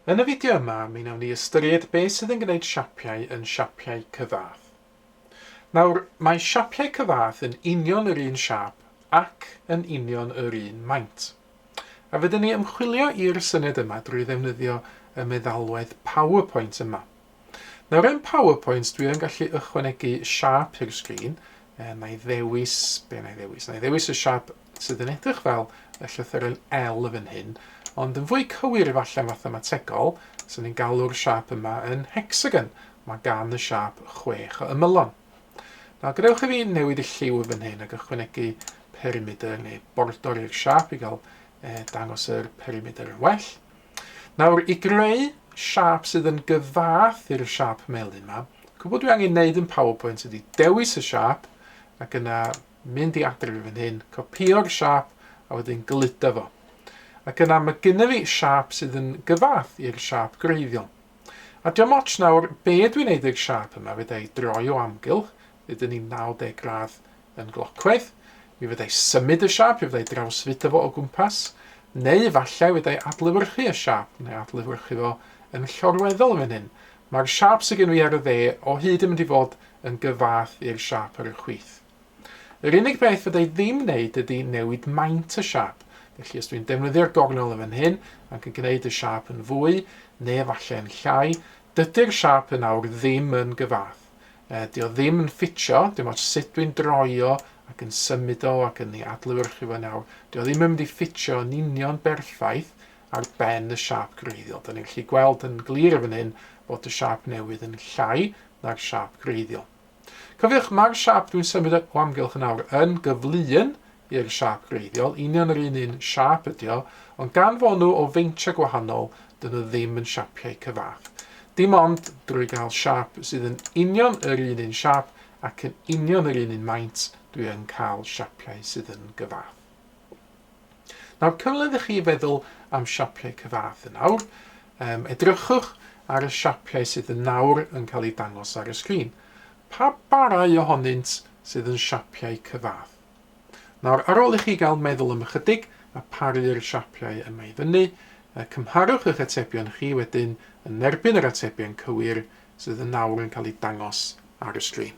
Yn y fideo yma, mi wnawn ni ystyried beth sydd yn gwneud siapiau yn siapiau cyfath. Nawr, mae siapiau cyfath yn union yr un siap ac yn union yr un maint. A fydden ni ymchwilio i'r syniad yma drwy ddefnyddio y meddalwedd PowerPoint yma. Nawr, yn PowerPoint dwi yn gallu ychwanegu siap i'r sgrin. Na i ddewis y siap sydd yn edrych fel y llythyr yn L fan hyn, ond yn fwy cywir efallai mathemategol, sy'n ni'n galw'r siap yma yn hexagon. Mae gan y siap 6 o ymylon. Nawr, gadewch i fi newid y lliw fan hyn ac ychwanegu perimeter neu bordor i'r siap i gael dangos yr perimeter yn well. Nawr, i greu siap sydd yn gyfath i'r siap melyn yma, gwybod dwi angen wneud yn PowerPoint ydy dewis y siap ac yna mynd i adref fan hyn, copio'r siap a wedyn gludo fo. Ac yna mae gynna fi siap sydd yn gyfath i'r siap greiddiol. A diolch moch nawr, be dwi'n neud i'r siap yma, fydda i droi o amgylch, fydda ni 90 gradd yn glocwedd, mi fydda i symud y siap, mi fydda i drawsfudo fo o gwmpas, neu efallai fydda i adlewyrchu y siap, neu adlewyrchu fo yn llorweddol fan hyn. Mae'r siap sydd gen i ar y dde o hyd yn mynd i fod yn gyfath i'r siap ar y chwith. Yr unig beth fydda i ddim wneud ydy newid maint y siap. Felly, os dwi'n defnyddio'r gornel yn fan hyn ac yn gwneud y siap yn fwy, neu efallai yn llai, dydy'r siap yn awr ddim yn gyfath. Dy o ddim yn ffitio, dim ond sut dwi'n droio ac yn symud o ac yn ei adlewyrchu fo nawr. Dy o ddim yn mynd i ffitio yn union berffaith ar ben y siap greiddiol. Da ni'n gallu gweld yn glir fan hyn bod y siap newydd yn llai na'r siap greiddiol. Cofiwch, mae'r siap dwi'n symud o amgylch yn awr yn gyflun i'r siap greiddiol, union yr un siap ydi o, ond gan fod nhw o feintiau gwahanol, dyn nhw ddim yn siapiau cyfath. Dim ond drwy gael siap sydd yn union yr un siap ac yn union yr un maint, dwi yn cael siapiau sydd yn gyfath. Nawr, cyfle ydych chi feddwl am siapiau cyfath yn awr, edrychwch ar y siapiau sydd yn nawr yn cael ei dangos ar y sgrin. Pa barau ohonynt sydd yn siapiau cyfath? Nawr, ar ôl i chi gael meddwl am ychydig a paru'r siapiau yma i fyny, cymharwch eich atebion chi wedyn yn erbyn yr atebion cywir sydd yn nawr yn cael ei dangos ar y sgrin.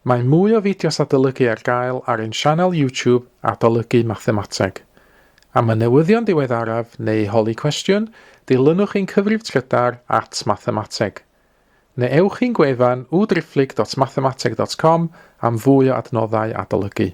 Mae mwy o fideos adolygu ar gael ar ein sianel YouTube Adolygu Mathemateg. Am y newyddion diweddaraf neu holi cwestiwn, dilynwch ein cyfrif trydar @mathemateg. Neu ewch i'n gwefan www.mathemateg.com am fwy o adnoddau adolygu.